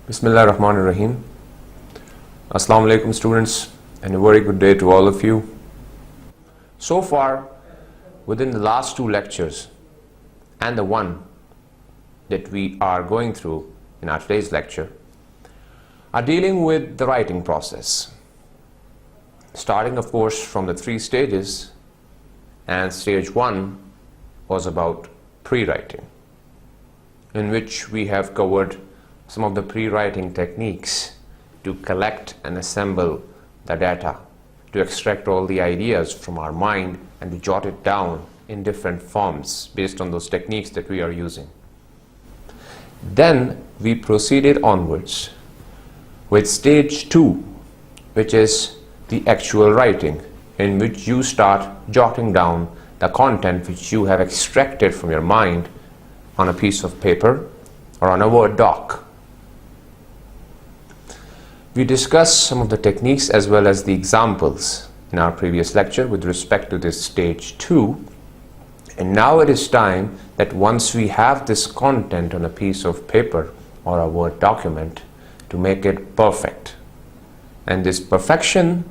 Bismillah ar-Rahman ar-Rahim. Assalamu alaikum students, and a very good day to all of you. So far, within the last two lectures and the one that we are going through in our today's lecture are dealing with the writing process, starting of course from the three stages, and stage one was about pre-writing, in which we have covered some of the pre-writing techniques to collect and assemble the data, to extract all the ideas from our mind and to jot it down in different forms based on those techniques that we are using. Then we proceeded onwards with stage two, which is the actual writing, in which you start jotting down the content which you have extracted from your mind on a piece of paper or on a Word doc. We discussed some of the techniques as well as the examples in our previous lecture with respect to this stage two, and now it is time that once we have this content on a piece of paper or a Word document, to make it perfect. And this perfection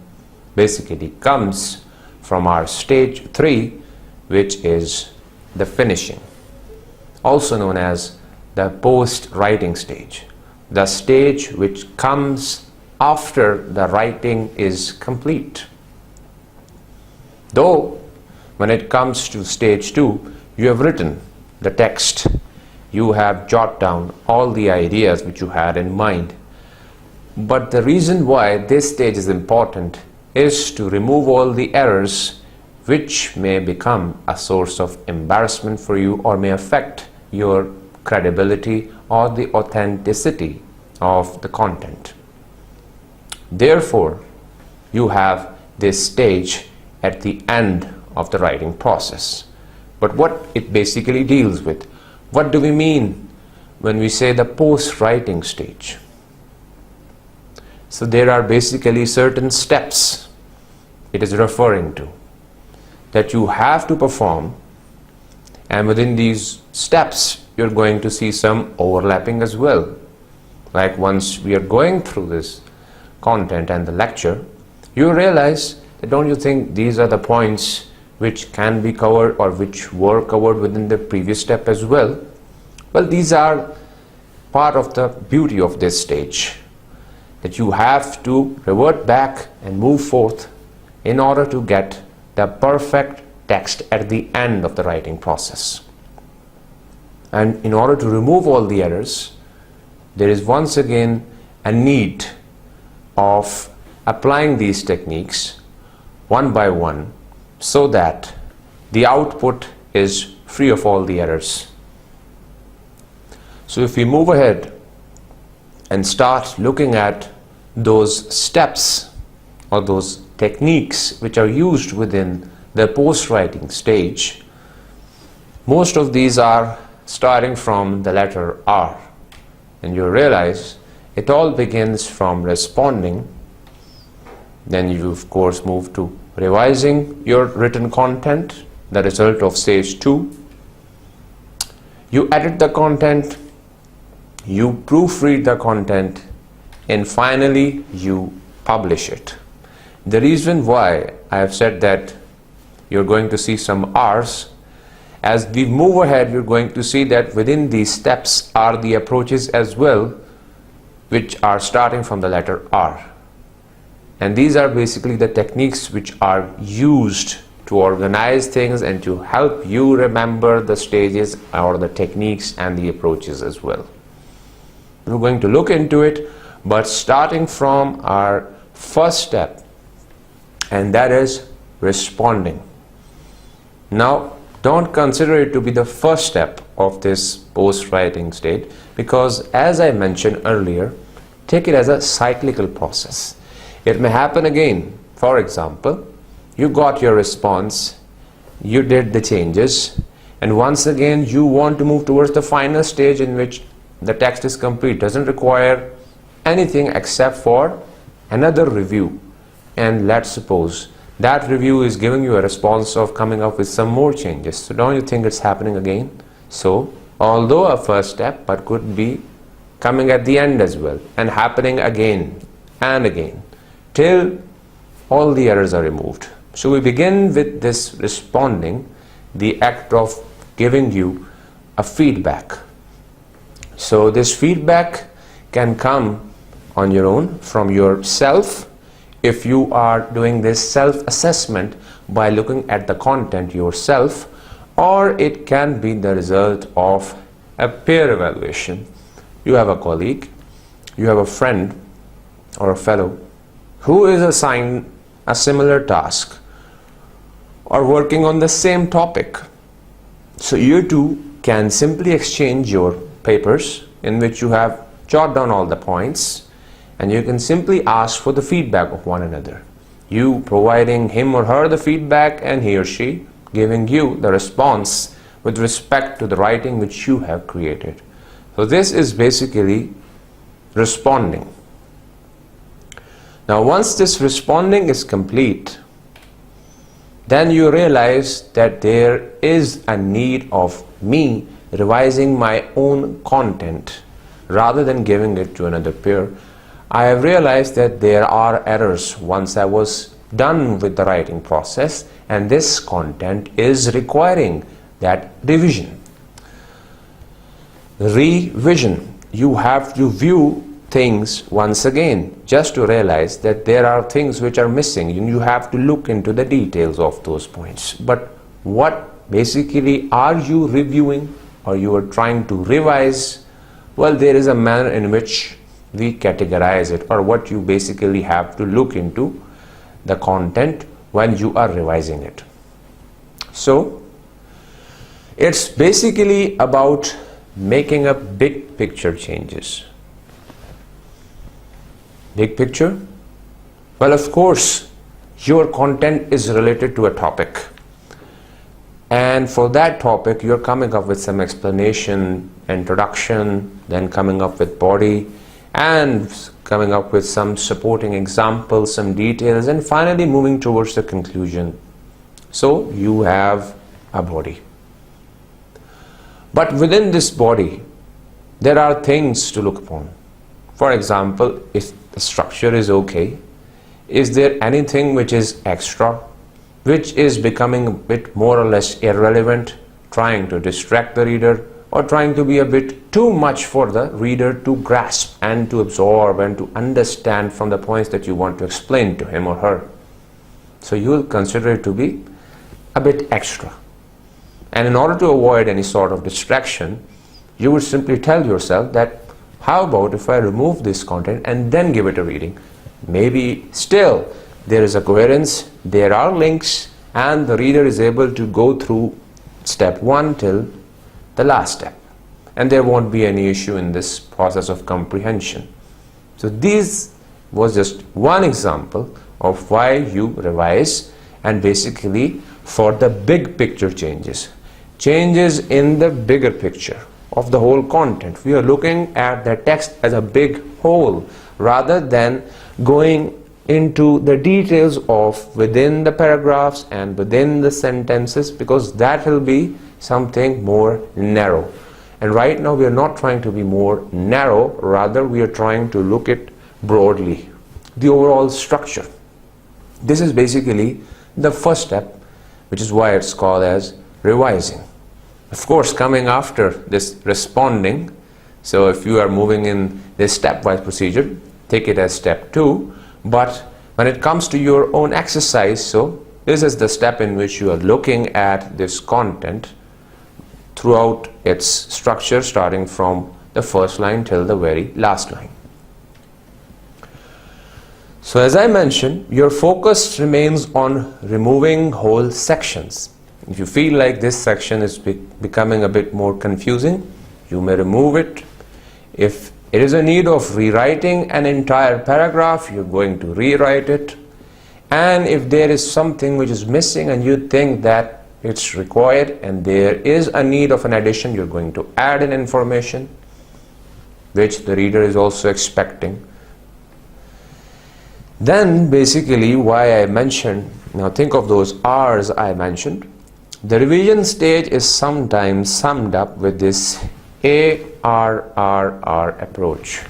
basically comes from our stage three, which is the finishing, also known as the post-writing stage, the stage which comes after the writing is complete. Though when it comes to stage two, you have written the text, you have jotted down all the ideas which you had in mind. But the reason why this stage is important is to remove all the errors which may become a source of embarrassment for you or may affect your credibility or the authenticity of the content. Therefore, you have this stage at the end of the writing process. But what it basically deals with, what do we mean when we say the post-writing stage? So there are basically certain steps it is referring to that you have to perform, and within these steps you're going to see some overlapping as well. Like once we are going through this content and the lecture, you realize that don't you think these are the points which can be covered or which were covered within the previous step as well? Well, these are part of the beauty of this stage, that you have to revert back and move forth in order to get the perfect text at the end of the writing process. And in order to remove all the errors, there is once again a need of applying these techniques one by one so that the output is free of all the errors. So if we move ahead and start looking at those steps or those techniques which are used within the post-writing stage, most of these are starting from the letter R, and you realize it all begins from responding. Then you of course move to revising your written content, the result of stage two. You edit the content, you proofread the content, and finally you publish it. The reason why I have said that you're going to see some R's, as we move ahead you're going to see that within these steps are the approaches as well, which are starting from the letter R. And these are basically the techniques which are used to organize things and to help you remember the stages or the techniques and the approaches as well. We're going to look into it, but starting from our first step, and that is responding. Now, don't consider it to be the first step of this post-writing state, because as I mentioned earlier, take it as a cyclical process. It may happen again. For example, you got your response, you did the changes, and once again you want to move towards the final stage in which the text is complete, doesn't require anything except for another review. And let's suppose that review is giving you a response of coming up with some more changes. So don't you think it's happening again? So although a first step, but could be coming at the end as well, and happening again and again till all the errors are removed. So we begin with this responding, the act of giving you a feedback. So this feedback can come on your own from yourself if you are doing this self-assessment by looking at the content yourself, or it can be the result of a peer evaluation. You have a colleague, you have a friend or a fellow who is assigned a similar task or working on the same topic. So you two can simply exchange your papers in which you have jotted down all the points, and you can simply ask for the feedback of one another. You providing him or her the feedback, and he or she giving you the response with respect to the writing which you have created. So this is basically responding. Now once this responding is complete, then you realize that there is a need of me revising my own content rather than giving it to another peer. I have realized that there are errors once I was done with the writing process, and this content is requiring that revision. Revision. You have to view things once again just to realize that there are things which are missing, and you have to look into the details of those points. But what basically are you reviewing, or you are trying to revise? Well, there is a manner in which we categorize it, or what you basically have to look into the content when you are revising it. So it's basically about making a big picture changes. Big picture? Well, of course, your content is related to a topic, and for that topic you're coming up with some explanation, introduction, then coming up with body, and coming up with some supporting examples, some details, and finally moving towards the conclusion. So you have a body. But within this body, there are things to look upon. For example, if the structure is okay, is there anything which is extra, which is becoming a bit more or less irrelevant, trying to distract the reader, or trying to be a bit too much for the reader to grasp and to absorb and to understand from the points that you want to explain to him or her? So you will consider it to be a bit extra. And in order to avoid any sort of distraction, you would simply tell yourself that, how about if I remove this content and then give it a reading? Maybe still there is a coherence, there are links, and the reader is able to go through step 1 till the last step, and there won't be any issue in this process of comprehension. So this was just one example of why you revise, and basically for the big picture changes in the bigger picture of the whole content. We are looking at the text as a big whole rather than going into the details of within the paragraphs and within the sentences, because that will be something more narrow. And right now we are not trying to be more narrow, rather we are trying to look at broadly the overall structure. This is basically the first step, which is why it's called as revising. Of course, coming after this responding, so if you are moving in this stepwise procedure, take it as step 2. But when it comes to your own exercise, so this is the step in which you are looking at this content throughout its structure, starting from the first line till the very last line. So as I mentioned, your focus remains on removing whole sections. If you feel like this section is becoming a bit more confusing, you may remove it. If it is a need of rewriting an entire paragraph, you're going to rewrite it. And if there is something which is missing and you think that it's required and there is a need of an addition, you're going to add in information which the reader is also expecting. Then basically why I mentioned, now think of those R's I mentioned. The revision stage is sometimes summed up with this ARRR approach.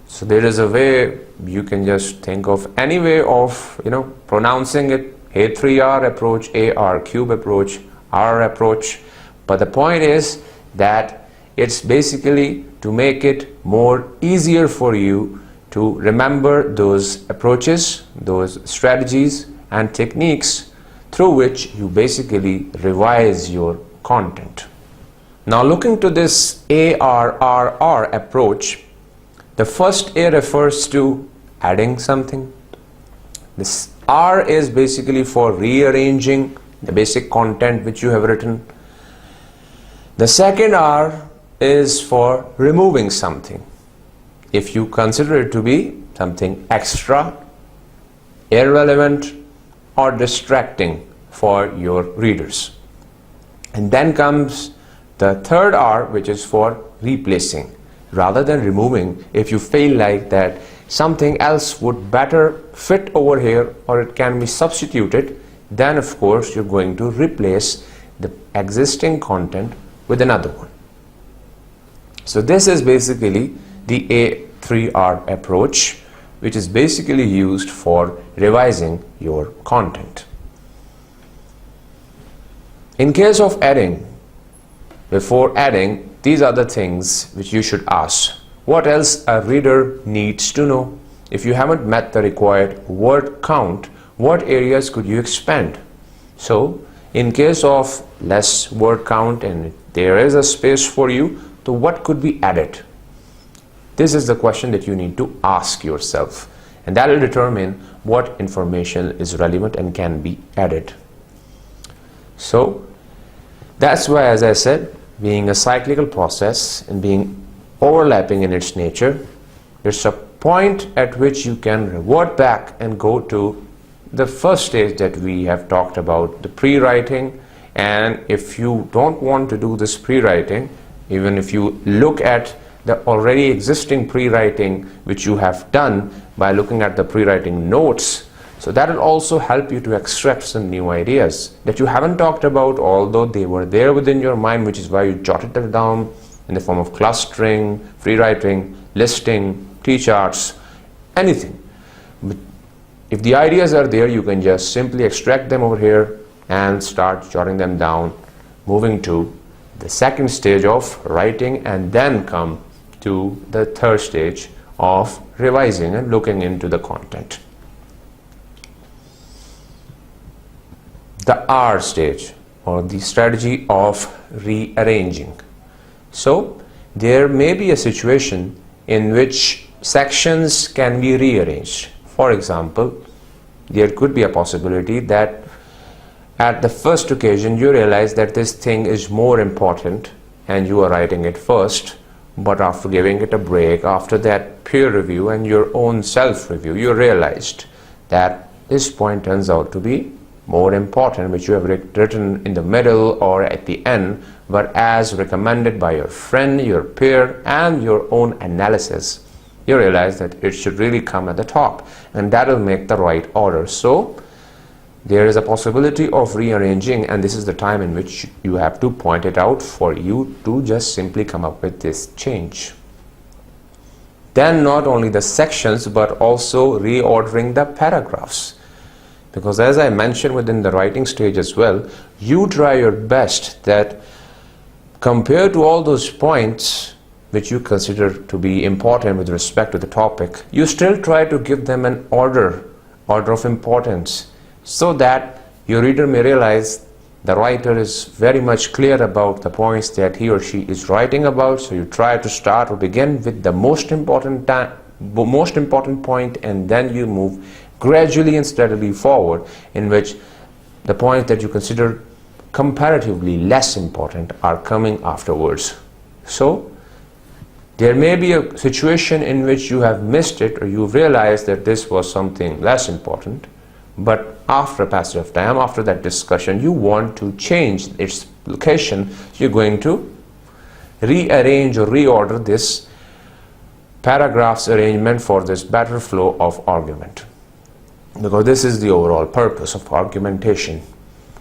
So there is a way you can just think of any way of pronouncing it. A3R approach, AR cube approach, R approach. But the point is that it's basically to make it more easier for you to remember those approaches, those strategies and techniques through which you basically revise your content. Now looking to this ARRR approach, the first A refers to adding something. This R is basically for rearranging the basic content which you have written. The second R is for removing something, if you consider it to be something extra, irrelevant or distracting for your readers. And then comes the third R, which is for replacing. Rather than removing, if you feel like that something else would better fit over here or it can be substituted, then of course you're going to replace the existing content with another one. So this is basically the A3R approach, which is basically used for revising your content. In case of adding, before adding, these are the things which you should ask. What else a reader needs to know? If you haven't met the required word count, what areas could you expand? So, in case of less word count and there is a space for you, so what could be added? This is the question that you need to ask yourself, and that will determine what information is relevant and can be added. So, that's why, as I said, being a cyclical process and being overlapping in its nature, there's a point at which you can revert back and go to the first stage that we have talked about, the pre-writing. And if you don't want to do this pre-writing, even if you look at the already existing pre-writing which you have done by looking at the pre-writing notes, so that will also help you to extract some new ideas that you haven't talked about, although they were there within your mind, which is why you jotted them down in the form of clustering, free writing, listing, T-charts, anything. But if the ideas are there, you can just simply extract them over here and start jotting them down, moving to the second stage of writing, and then come to the third stage of revising and looking into the content. The R stage, or the strategy of rearranging. So there may be a situation in which sections can be rearranged. For example, there could be a possibility that at the first occasion you realize that this thing is more important and you are writing it first, but after giving it a break, after that peer review and your own self-review, you realized that this point turns out to be more important, which you have written in the middle or at the end, but as recommended by your friend, your peer, and your own analysis, you realize that it should really come at the top, and that will make the right order. So there is a possibility of rearranging, and this is the time in which you have to point it out for you to just simply come up with this change. Then not only the sections, but also reordering the paragraphs. Because as I mentioned within the writing stage as well, you try your best that compared to all those points which you consider to be important with respect to the topic, you still try to give them an order of importance, so that your reader may realize the writer is very much clear about the points that he or she is writing about. So you try to start or begin with the most important point, and then you move gradually and steadily forward, in which the points that you consider comparatively less important are coming afterwards. So there may be a situation in which you have missed it, or you realize that this was something less important, but after a passage of time, after that discussion, you want to change its location. You're going to rearrange or reorder this paragraphs arrangement for this better flow of argument, because this is the overall purpose of argumentation: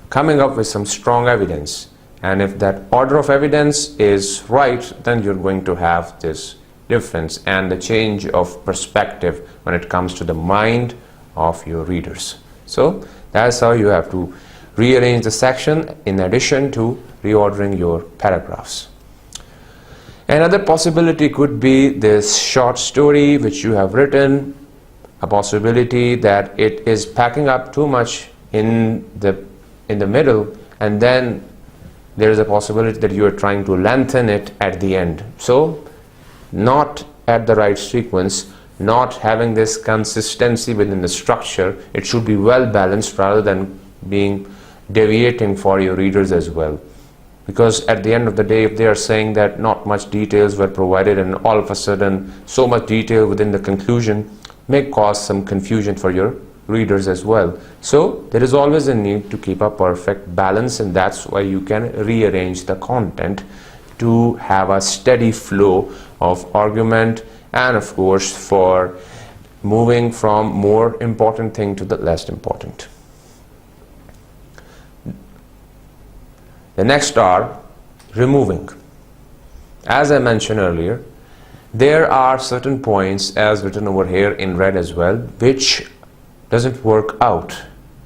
coming up with some strong evidence and if that order of evidence is right, then you're going to have this difference and the change of perspective when it comes to the mind of your readers. So that's how you have to rearrange the section in addition to reordering your paragraphs. Another possibility could be this short story which you have written, a possibility that it is packing up too much in the middle, and then there is a possibility that you are trying to lengthen it at the end. So not at the right sequence, not having this consistency within the structure. It should be well balanced rather than being deviating for your readers as well. Because at the end of the day, if they are saying that not much details were provided and all of a sudden so much detail within the conclusion may cause some confusion for your readers as well. So there is always a need to keep a perfect balance, and that's why you can rearrange the content to have a steady flow of argument, and of course for moving from more important thing to the less important. The next are removing. As I mentioned earlier, there are certain points, as written over here in red as well, which doesn't work out.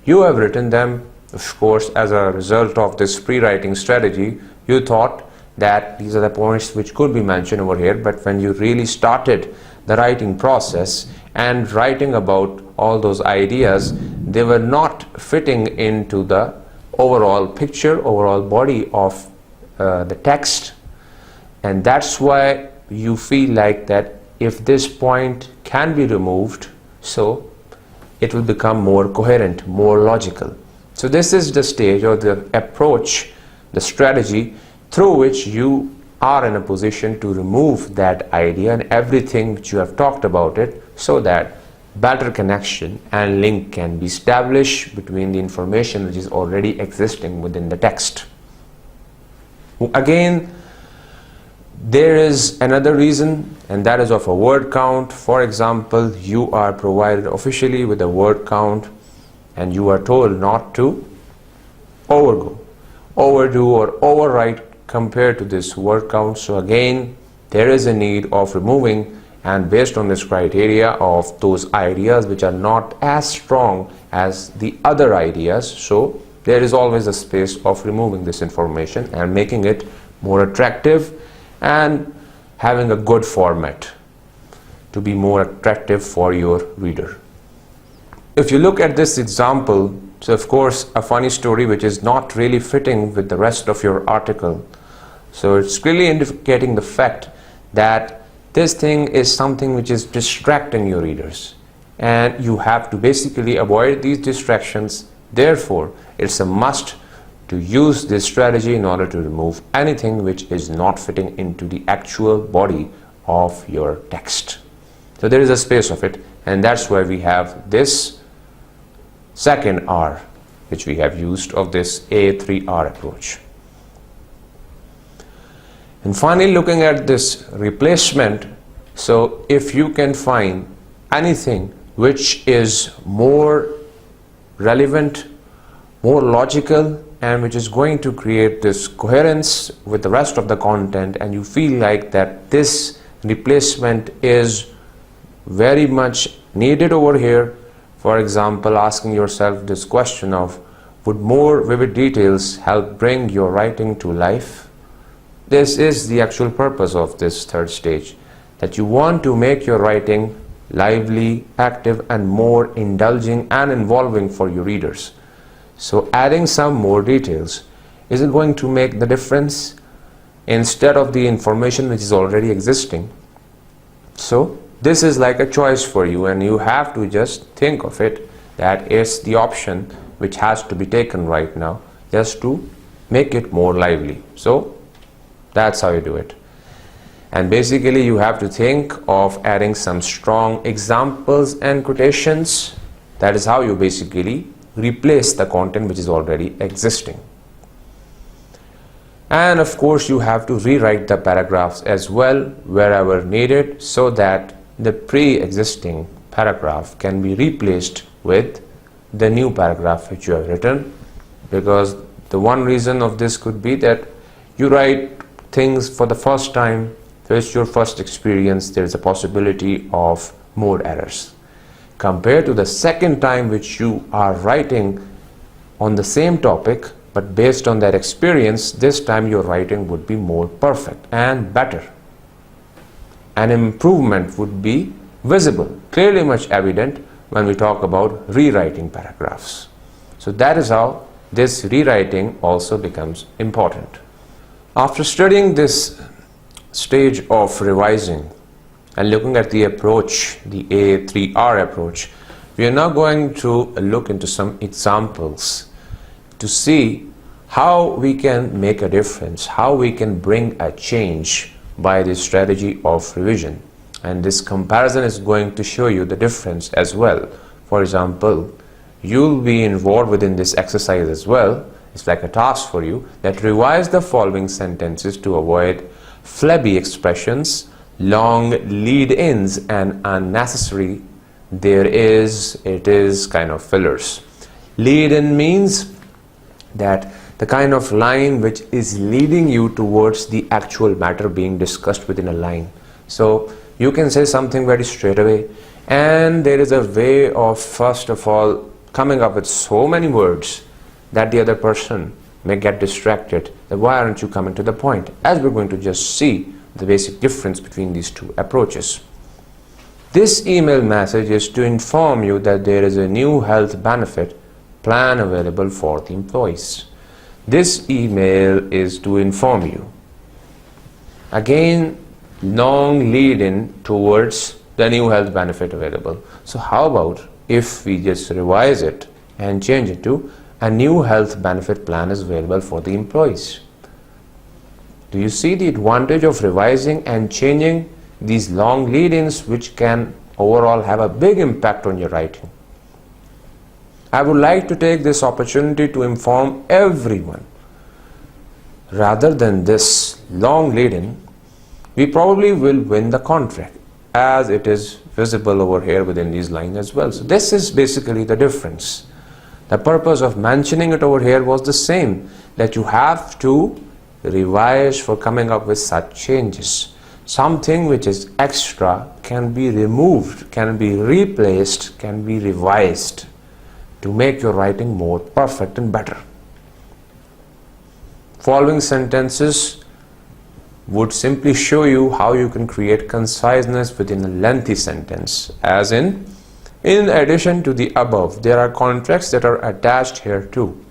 You have written them, of course, as a result of this pre-writing strategy. You thought that these are the points which could be mentioned over here, but when you really started the writing process and writing about all those ideas, they were not fitting into the overall picture, overall body of the text, and that's why you feel like that if this point can be removed, so it will become more coherent, more logical. So this is the stage or the approach, the strategy through which you are in a position to remove that idea and everything which you have talked about it, so that better connection and link can be established between the information which is already existing within the text. Again, there is another reason, and that is of a word count. For example, you are provided officially with a word count and you are told not to overdo or overwrite compared to this word count. So again, there is a need of removing, and based on this criteria of those ideas which are not as strong as the other ideas, so there is always a space of removing this information and making it more attractive and having a good format to be more attractive for your reader. If you look at this example, so of course a funny story which is not really fitting with the rest of your article, so it's clearly indicating the fact that this thing is something which is distracting your readers, and you have to basically avoid these distractions. Therefore, it's a must to use this strategy in order to remove anything which is not fitting into the actual body of your text. So there is a space of it, and that's why we have this second R which we have used of this A3R approach. And finally, looking at this replacement, so if you can find anything which is more relevant, more logical, and which is going to create this coherence with the rest of the content, and you feel like that this replacement is very much needed over here, for example, asking yourself this question of, would more vivid details help bring your writing to life? This is the actual purpose of this third stage, that you want to make your writing lively, active, and more indulging and involving for your readers. So adding some more details, is it going to make the difference instead of the information which is already existing? So this is like a choice for you, and you have to just think of it that it's the option which has to be taken right now, just to make it more lively. So that's how you do it. And basically you have to think of adding some strong examples and quotations. That is how you basically replace the content which is already existing. And of course you have to rewrite the paragraphs as well wherever needed, so that the pre-existing paragraph can be replaced with the new paragraph which you have written, because The one reason of this could be that you write things for the first time, so it's your first experience, there is a possibility of more errors. Compared to the second time which you are writing on the same topic, but based on that experience, this time your writing would be more perfect and better. An improvement would be visible, clearly much evident when we talk about rewriting paragraphs. So that is how this rewriting also becomes important. After studying this stage of revising and looking at the approach, the A3R approach, we are now going to look into some examples to see how we can make a difference, how we can bring a change by this strategy of revision. And this comparison is going to show you the difference as well. For example, you'll be involved within this exercise as well. It's like a task for you that revise the following sentences to avoid flabby expressions, long lead-ins, and unnecessary it is kind of fillers. Lead-in means that the kind of line which is leading you towards the actual matter being discussed within a line. So you can say something very straight away, and there is a way of first of all coming up with so many words that the other person may get distracted. Then why aren't you coming to the point? As we're going to just see the basic difference between these two approaches. This email message is to inform you that there is a new health benefit plan available for the employees. This email is to inform you. Again, long lead-in towards the new health benefit available. So how about if we just revise it and change it to a new health benefit plan is available for the employees? Do you see the advantage of revising and changing these long lead-ins, which can overall have a big impact on your writing? I would like to take this opportunity to inform everyone, rather than this long lead-in, we probably will win the contract, as it is visible over here within these lines as well. So this is basically the difference. The purpose of mentioning it over here was the same, that you have to revise for coming up with such changes. Something which is extra can be removed, can be replaced, can be revised to make your writing more perfect and better. Following sentences would simply show you how you can create conciseness within a lengthy sentence, as in addition to the above, there are contracts that are attached here too.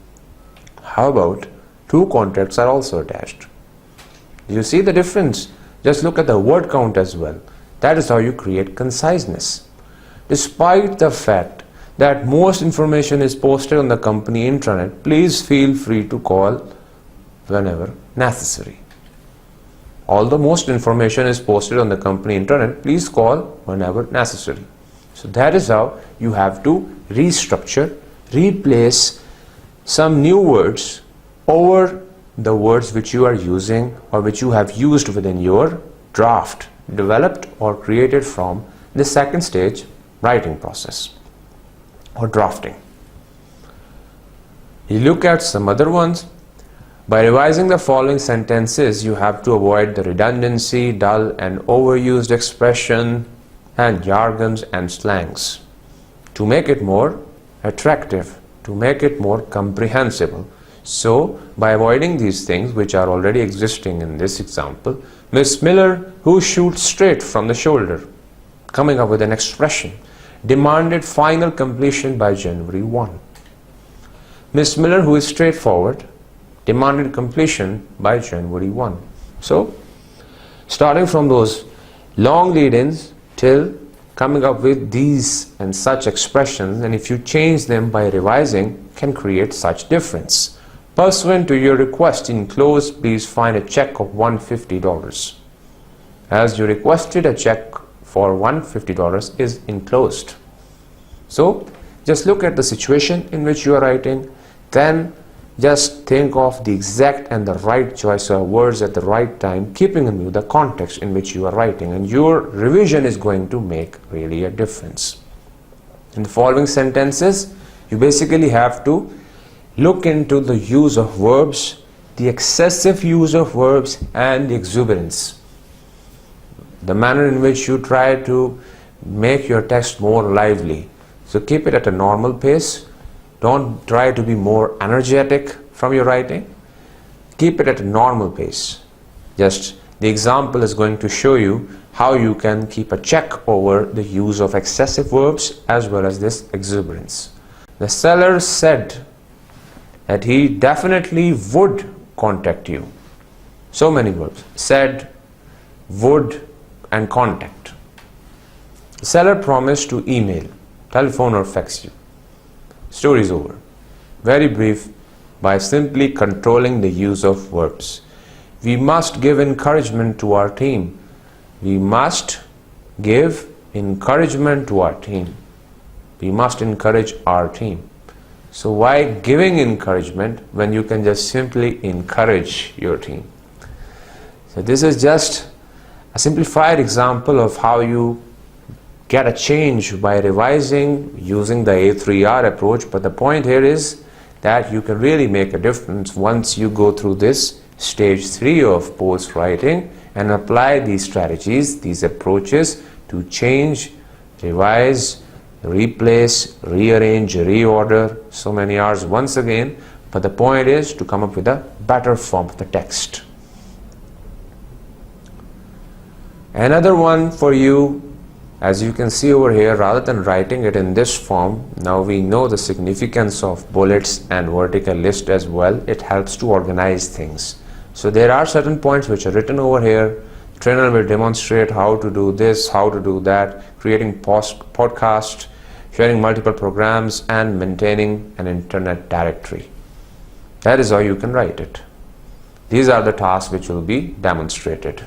How about two contracts are also attached? You see the difference? Just look at the word count as well. That is how you create conciseness. Despite the fact that most information is posted on the company intranet, please feel free to call whenever necessary. Although most information is posted on the company intranet, please call whenever necessary. So that is how you have to restructure, replace some new words over the words which you are using or which you have used within your draft, developed or created from the second stage writing process or drafting. You look at some other ones. By revising the following sentences, you have to avoid the redundancy, dull and overused expression and jargons and slangs to make it more attractive, to make it more comprehensible. So, by avoiding these things which are already existing in this example, Miss Miller, who shoots straight from the shoulder, coming up with an expression, demanded final completion by January 1. Miss Miller, who is straightforward, demanded completion by January 1. So, starting from those long lead-ins till coming up with these and such expressions, and if you change them by revising, can create such difference. Pursuant to your request enclosed, please find a check of $150. As you requested, a check for $150 is enclosed. So, just look at the situation in which you are writing, then just think of the exact and the right choice of words at the right time, keeping in view the context in which you are writing, and your revision is going to make really a difference. In the following sentences, you basically have to look into the use of verbs, the excessive use of verbs, and the exuberance. The manner in which you try to make your text more lively. So keep it at a normal pace. Don't try to be more energetic from your writing. Keep it at a normal pace. Just the example is going to show you how you can keep a check over the use of excessive verbs as well as this exuberance. The seller said that he definitely would contact you. So many verbs. Said, would, and contact. The seller promised to email, telephone, or fax you. Story is over. Very brief, by simply controlling the use of verbs. We must give encouragement to our team. We must give encouragement to our team. We must encourage our team. So why giving encouragement when you can just simply encourage your team? So this is just a simplified example of how you get a change by revising using the A3R approach. But the point here is that you can really make a difference once you go through this stage 3 of post writing and apply these strategies, these approaches to change, revise, replace, rearrange, reorder, so many R's once again. But the point is to come up with a better form of the text. Another one for you, as you can see over here, rather than writing it in this form, now we know the significance of bullets and vertical list as well. It helps to organize things. So there are certain points which are written over here. Trainer will demonstrate how to do this, how to do that, creating podcast, sharing multiple programs, and maintaining an internet directory. That is how you can write it. These are the tasks which will be demonstrated.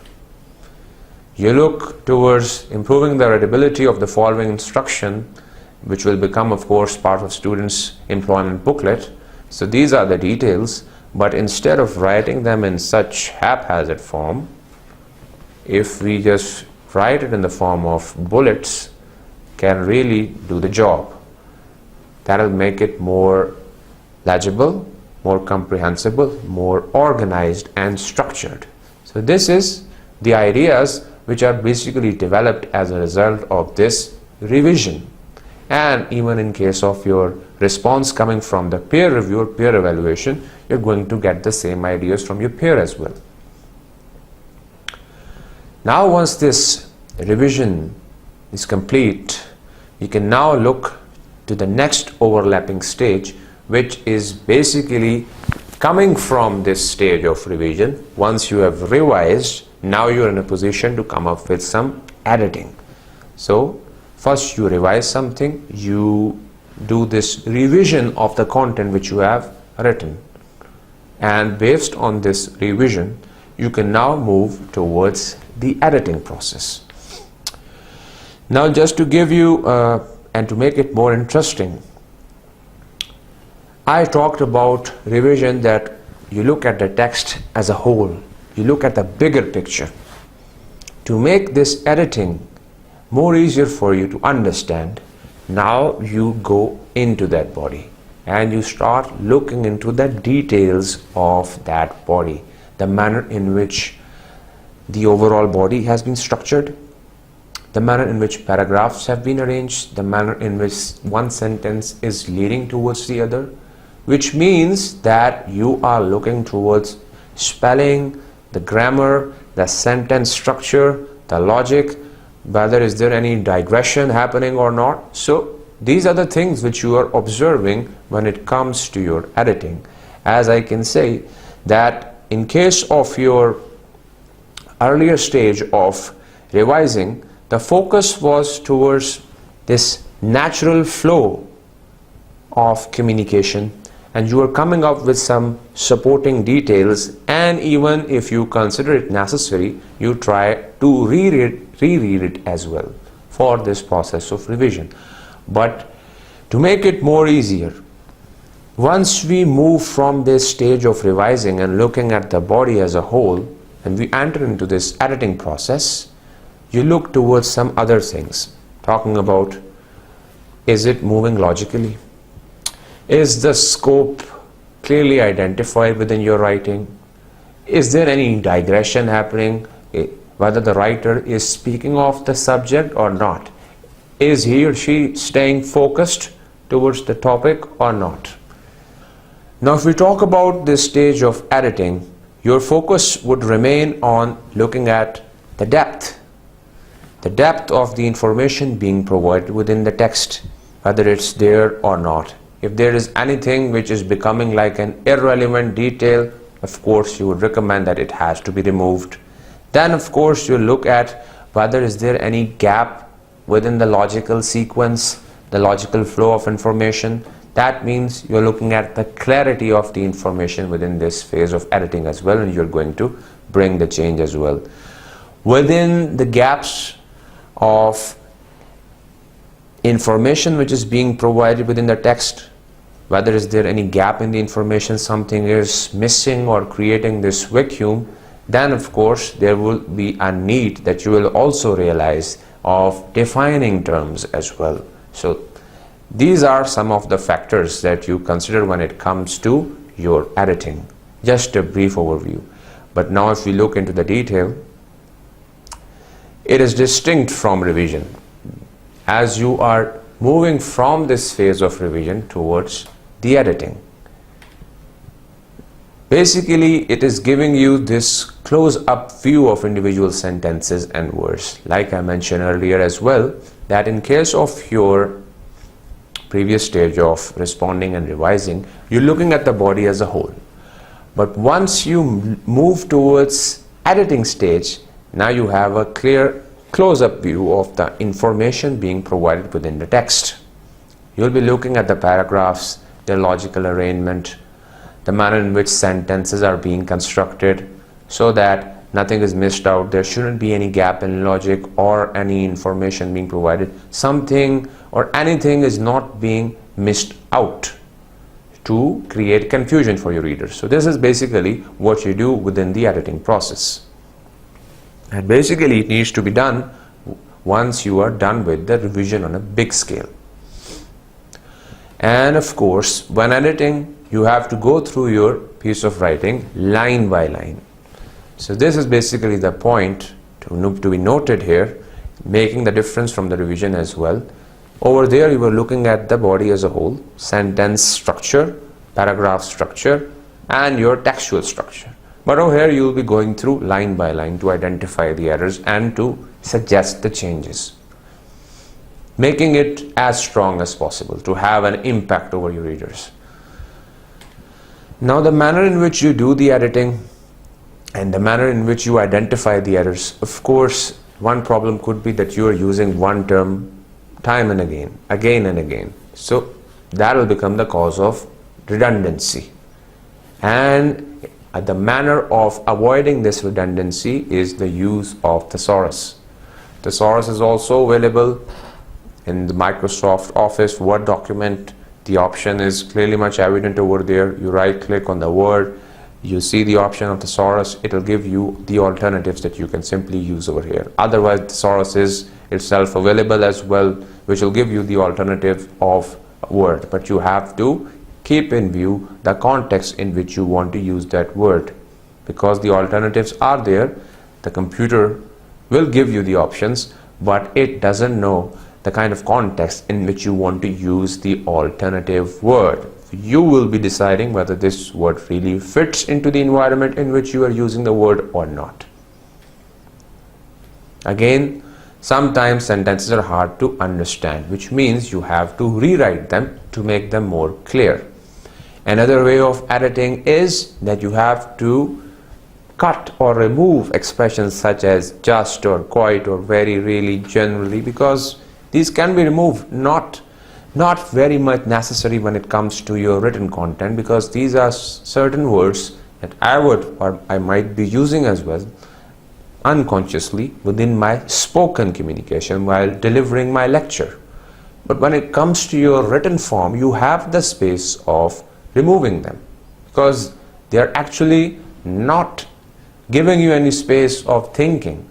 You look towards improving the readability of the following instruction, which will become, of course, part of students' employment booklet. So these are the details, but instead of writing them in such haphazard form, if we just write it in the form of bullets, can really do the job. That will make it more legible, more comprehensible, more organized and structured. So this is the ideas which are basically developed as a result of this revision. And even in case of your response coming from the peer review or peer evaluation, you're going to get the same ideas from your peer as well. Now once this revision is complete, you can now look to the next overlapping stage, which is basically coming from this stage of revision. Once you have revised, now you are in a position to come up with some editing. So first you revise something, you do this revision of the content which you have written, and based on this revision you can now move towards the editing process. Now just to give you and to make it more interesting, I talked about revision, that you look at the text as a whole, you look at the bigger picture. To make this editing more easier for you to understand, now you go into that body and you start looking into the details of that body, the manner in which the overall body has been structured, the manner in which paragraphs have been arranged, the manner in which one sentence is leading towards the other, which means that you are looking towards spelling, the grammar, the sentence structure, the logic, whether is there any digression happening or not. So these are the things which you are observing when it comes to your editing. As I can say that in case of your earlier stage of revising, the focus was towards this natural flow of communication, and you are coming up with some supporting details, and even if you consider it necessary, you try to reread it as well for this process of revision. But to make it more easier, once we move from this stage of revising and looking at the body as a whole, and we enter into this editing process, you look towards some other things, talking about, is it moving logically? Is the scope clearly identified within your writing? Is there any digression happening, whether the writer is speaking of the subject or not? Is he or she staying focused towards the topic or not? Now, if we talk about this stage of editing, your focus would remain on looking at the depth of the information being provided within the text, whether it's there or not. If there is anything which is becoming like an irrelevant detail, of course you would recommend that it has to be removed. Then of course you look at whether is there any gap within the logical sequence, the logical flow of information. That means you're looking at the clarity of the information within this phase of editing as well, and you're going to bring the change as well. Within the gaps of information which is being provided within the text, whether is there any gap in the information, something is missing or creating this vacuum, then of course there will be a need that you will also realize of defining terms as well. So these are some of the factors that you consider when it comes to your editing. Just a brief overview. But now if we look into the detail, it is distinct from revision. As you are moving from this phase of revision towards the editing, basically it is giving you this close-up view of individual sentences and words. Like I mentioned earlier as well, that in case of your previous stage of responding and revising, you're looking at the body as a whole. But once you move towards editing stage, now you have a clear close-up view of the information being provided within the text. You'll be looking at the paragraphs, their logical arrangement, the manner in which sentences are being constructed, so that nothing is missed out. There shouldn't be any gap in logic or any information being provided. Something or anything is not being missed out to create confusion for your readers. So this is basically what you do within the editing process. And basically it needs to be done once you are done with the revision on a big scale. And of course, when editing, you have to go through your piece of writing line by line. So this is basically the point to be noted here, making the difference from the revision as well. Over there you were looking at the body as a whole, sentence structure, paragraph structure, and your textual structure. But over here you will be going through line by line to identify the errors and to suggest the changes, making it as strong as possible to have an impact over your readers. Now the manner in which you do the editing and the manner in which you identify the errors, of course one problem could be that you are using one term time and again and again. So that will become the cause of redundancy. And the manner of avoiding this redundancy is the use of thesaurus. Thesaurus is also available in the Microsoft Office Word document. The option is clearly much evident over there. You right click on the word, you see the option of thesaurus, it will give you the alternatives that you can simply use over here. Otherwise thesaurus is itself available as well, which will give you the alternative of word, but you have to keep in view the context in which you want to use that word, because the alternatives are there. The computer will give you the options, but it doesn't know the kind of context in which you want to use the alternative word. You will be deciding whether this word really fits into the environment in which you are using the word or not. Again, sometimes sentences are hard to understand, which means you have to rewrite them to make them more clear. Another way of editing is that you have to cut or remove expressions such as just or quite or very, really, generally, because these can be removed, not very much necessary when it comes to your written content, because these are certain words that I would or I might be using as well unconsciously within my spoken communication while delivering my lecture. But when it comes to your written form, you have the space of removing them, because they are actually not giving you any space of thinking.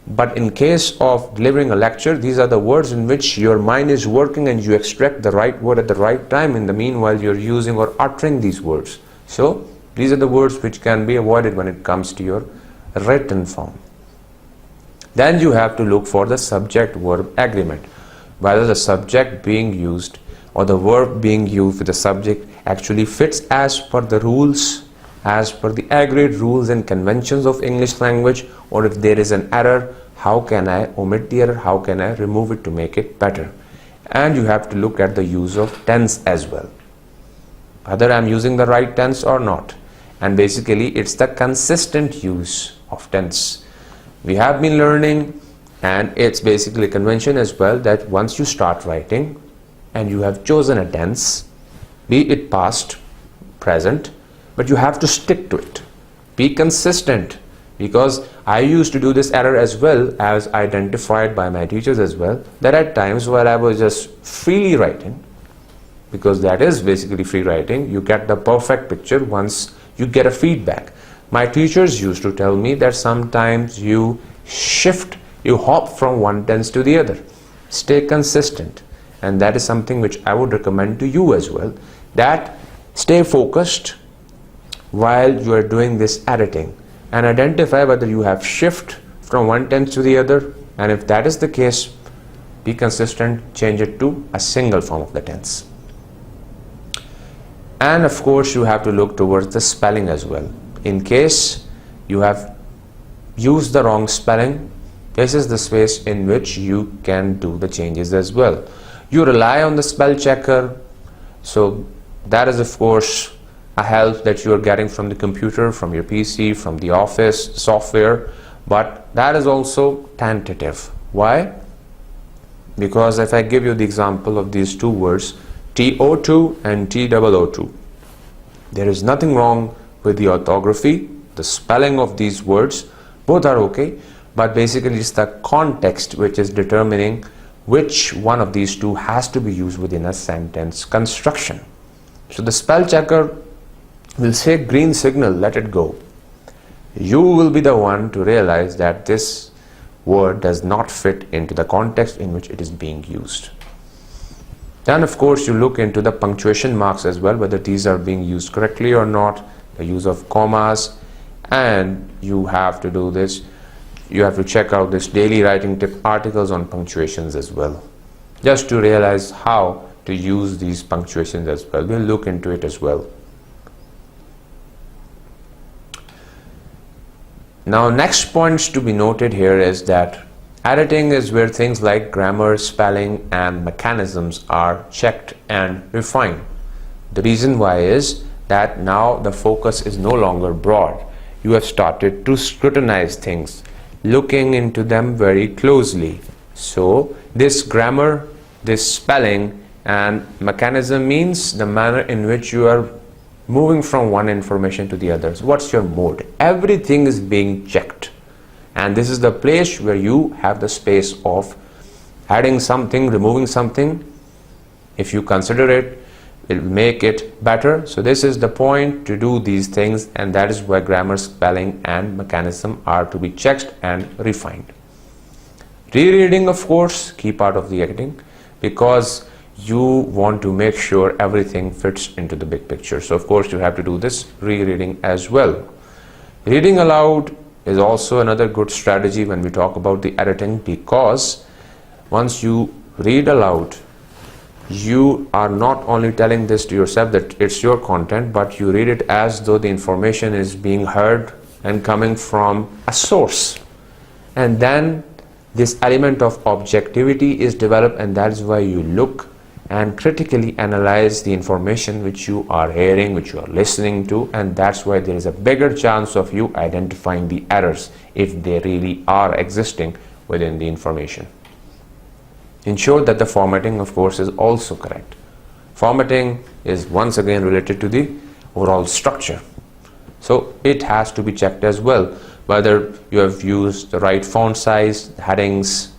But in case of delivering a lecture, these are the words in which your mind is working and you extract the right word at the right time in the meanwhile you're using or uttering these words. So these are the words which can be avoided when it comes to your written form. Then you have to look for the subject-verb agreement, whether the subject being used or the verb being used with the subject actually fits as per the rules, as per the agreed rules and conventions of English language, or if there is an error, how can I omit the error, how can I remove it to make it better. And you have to look at the use of tense as well, whether I'm using the right tense or not. And basically it's the consistent use of tense. We have been learning, and it's basically a convention as well, that once you start writing and you have chosen a tense, be it past, present, but you have to stick to it. Be consistent, because I used to do this error as well, as identified by my teachers as well, that at times where I was just freely writing, because that is basically free writing, you get the perfect picture once you get a feedback. My teachers used to tell me that sometimes you shift, you hop from one tense to the other. Stay consistent, and that is something which I would recommend to you as well, that stay focused while you are doing this editing and identify whether you have shift from one tense to the other, and if that is the case, be consistent, change it to a single form of the tense. And of course you have to look towards the spelling as well. In case you have used the wrong spelling, this is the space in which you can do the changes as well. You rely on the spell checker, so that is of course a help that you are getting from the computer, from your PC, from the office software, but that is also tentative. Why? Because if I give you the example of these two words, TO2 and TOO2, there is nothing wrong with the orthography, the spelling of these words, both are okay, but basically it's the context which is determining which one of these two has to be used within a sentence construction. So the spell checker will say green signal, let it go. You will be the one to realize that this word does not fit into the context in which it is being used. Then of course you look into the punctuation marks as well, whether these are being used correctly or not, the use of commas, and you have to do this. You have to check out this daily writing tip articles on punctuations as well, just to realize how to use these punctuations as well. We'll look into it as well. Now next points to be noted here is that editing is where things like grammar, spelling and mechanisms are checked and refined. The reason why is that now the focus is no longer broad. You have started to scrutinize things, looking into them very closely. So this grammar, this spelling and mechanism means the manner in which you are moving from one information to the other. So what's your mode? Everything is being checked, and this is the place where you have the space of adding something, removing something. If you consider it, it will make it better. So this is the point to do these things, and that is why grammar, spelling and mechanism are to be checked and refined. Rereading, of course, key part of the editing, because you want to make sure everything fits into the big picture. So of course you have to do this rereading as well. Reading aloud is also another good strategy when we talk about the editing, because once you read aloud, you are not only telling this to yourself that it's your content, but you read it as though the information is being heard and coming from a source, and then this element of objectivity is developed, and that is why you look and critically analyze the information which you are hearing, which you are listening to, and that's why there is a bigger chance of you identifying the errors if they really are existing within the information. Ensure that the formatting, of course, is also correct. Formatting is once again related to the overall structure, so it has to be checked as well, whether you have used the right font size, the headings,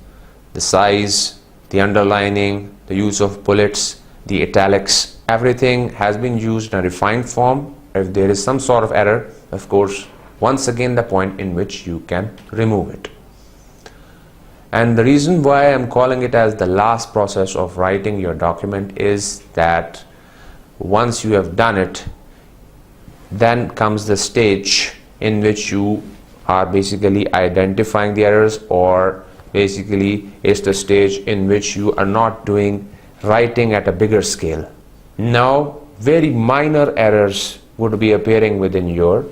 the size, the underlining, the use of bullets, the italics, everything has been used in a refined form. If there is some sort of error, of course, once again the point in which you can remove it. And the reason why I'm calling it as the last process of writing your document is that once you have done it, then comes the stage in which you are basically identifying the errors, or basically it's the stage in which you are not doing writing at a bigger scale. Now very minor errors would be appearing within your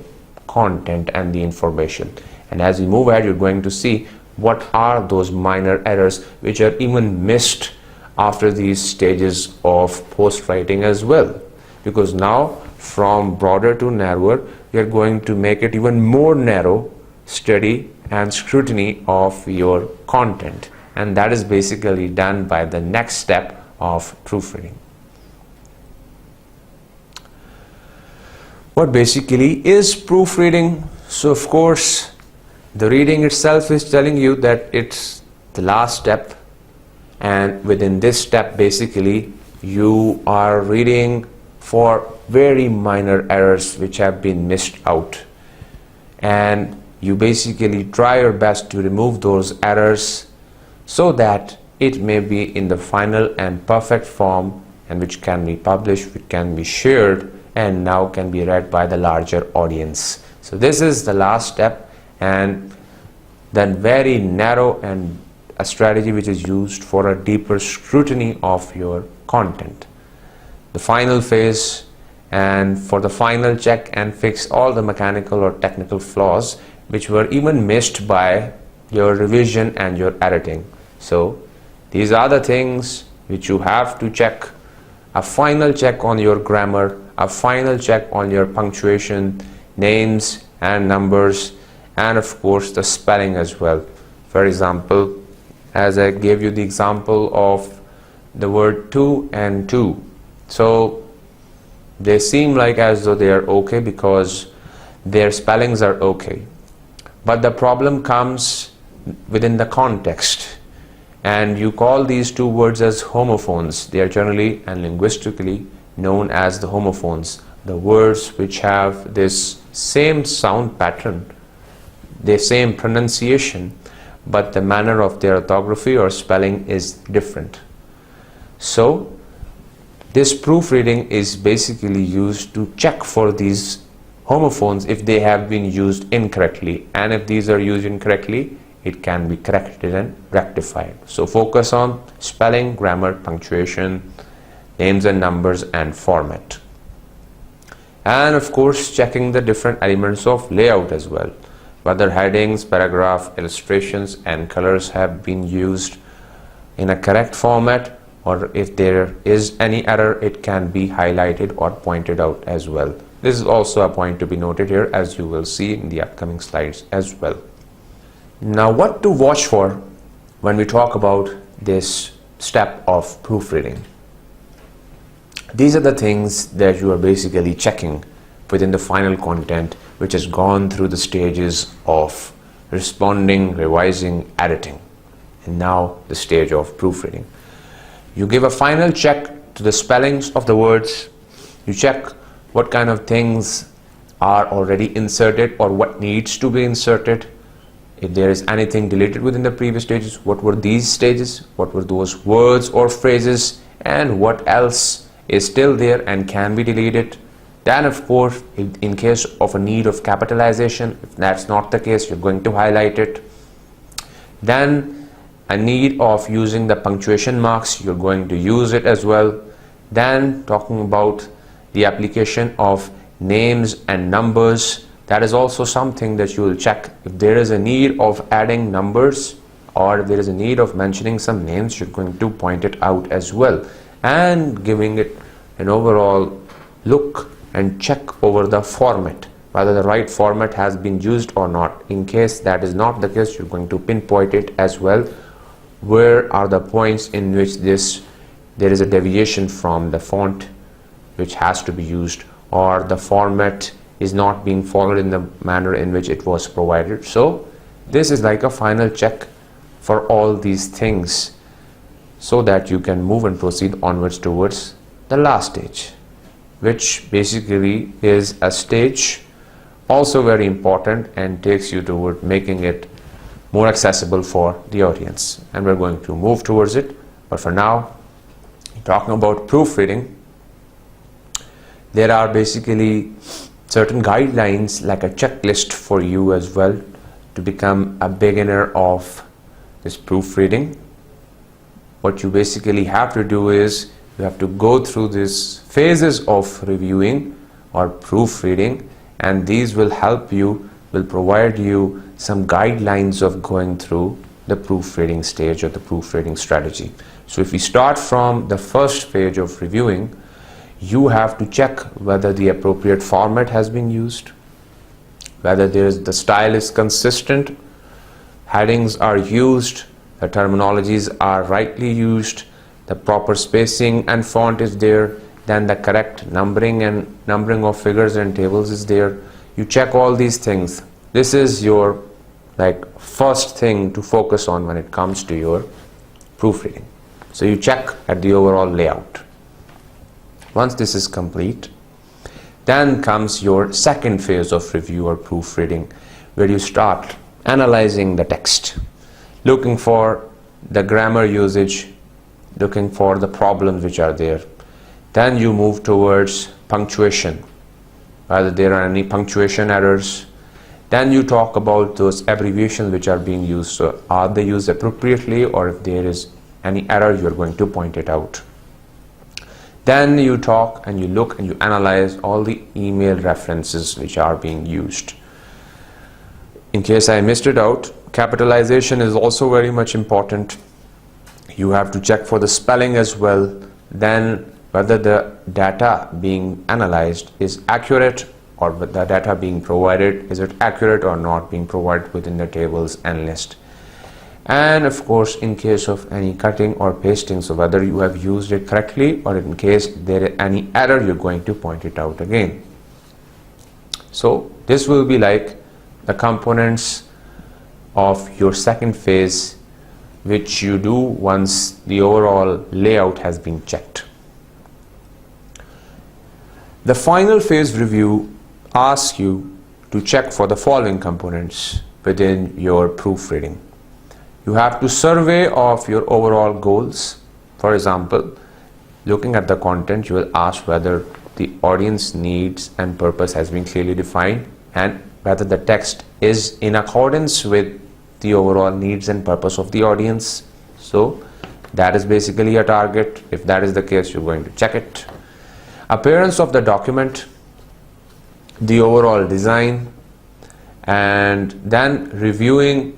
content and the information, and as we move ahead you're going to see what are those minor errors which are even missed after these stages of post writing as well, because now from broader to narrower we are going to make it even more narrow, study and scrutiny of your content, and that is basically done by the next step of proofreading. What basically is proofreading? So of course the reading itself is telling you that it's the last step, and within this step basically you are reading for very minor errors which have been missed out, and you basically try your best to remove those errors so that it may be in the final and perfect form, and which can be published, which can be shared, and now can be read by the larger audience. So this is the last step, and then very narrow and a strategy which is used for a deeper scrutiny of your content. The final phase, and for the final check and fix all the mechanical or technical flaws which were even missed by your revision and your editing. So these are the things which you have to check: a final check on your grammar, a final check on your punctuation, names and numbers, and of course the spelling as well. For example, as I gave you the example of the word to and two, so they seem like as though they are okay because their spellings are okay, but the problem comes within the context, and you call these two words as homophones. They are generally and linguistically known as the homophones, the words which have this same sound pattern, the same pronunciation, but the manner of their orthography or spelling is different. So this proofreading is basically used to check for these homophones if they have been used incorrectly, and if these are used incorrectly it can be corrected and rectified. So focus on spelling, grammar, punctuation, names and numbers, and format, and of course checking the different elements of layout as well, whether headings, paragraph, illustrations and colors have been used in a correct format, or if there is any error it can be highlighted or pointed out as well. This is also a point to be noted here, as you will see in the upcoming slides as well. Now what to watch for when we talk about this step of proofreading? These are the things that you are basically checking within the final content which has gone through the stages of responding, revising, editing, and now the stage of proofreading. You give a final check to the spellings of the words. You check what kind of things are already inserted or what needs to be inserted. If there is anything deleted within the previous stages, what were these stages, what were those words or phrases, and what else is still there and can be deleted. Then of course, in case of a need of capitalization, if that's not the case, you're going to highlight it. Then a need of using the punctuation marks, you're going to use it as well. Then talking about the application of names and numbers, that is also something that you will check. If there is a need of adding numbers, or if there is a need of mentioning some names, you're going to point it out as well, and giving it an overall look and check over the format, whether the right format has been used or not. In case that is not the case, you're going to pinpoint it as well. Where are the points in which there is a deviation from the font which has to be used, or the format is not being followed in the manner in which it was provided. So this is like a final check for all these things, so that you can move and proceed onwards towards the last stage, which basically is a stage also very important and takes you toward making it more accessible for the audience, and we're going to move towards it. But for now, talking about proofreading, there are basically certain guidelines like a checklist for you as well to become a beginner of this proofreading. What you basically have to do is you have to go through these phases of reviewing or proofreading, and these will help you, will provide you some guidelines of going through the proofreading stage or the proofreading strategy. So if we start from the first phase of reviewing, you have to check whether the appropriate format has been used, whether the style is consistent, headings are used, the terminologies are rightly used, the proper spacing and font is there, then the correct numbering of figures and tables is there. You check all these things. This is your first thing to focus on when it comes to your proofreading. So you check at the overall layout. Once this is complete, then comes your second phase of review or proofreading, where you start analyzing the text, looking for the grammar usage, looking for the problems which are there. Then you move towards punctuation, whether there are any punctuation errors. Then you talk about those abbreviations which are being used. So are they used appropriately, or if there is any error, you are going to point it out. Then you talk and you look and you analyze all the email references which are being used. In case I missed it out, capitalization is also very much important. You have to check for the spelling as well. Then whether the data being analyzed is accurate, or the data being provided, is it accurate or not being provided within the tables and list. And of course, in case of any cutting or pasting, so whether you have used it correctly, or in case there is any error, you're going to point it out again. So this will be like the components of your second phase, which you do once the overall layout has been checked. The final phase review asks you to check for the following components within your proofreading. You have to survey of your overall goals. For example, looking at the content, you will ask whether the audience needs and purpose has been clearly defined, and whether the text is in accordance with the overall needs and purpose of the audience. So that is basically a target. If that is the case, you're going to check it. Appearance of the document, the overall design, and then reviewing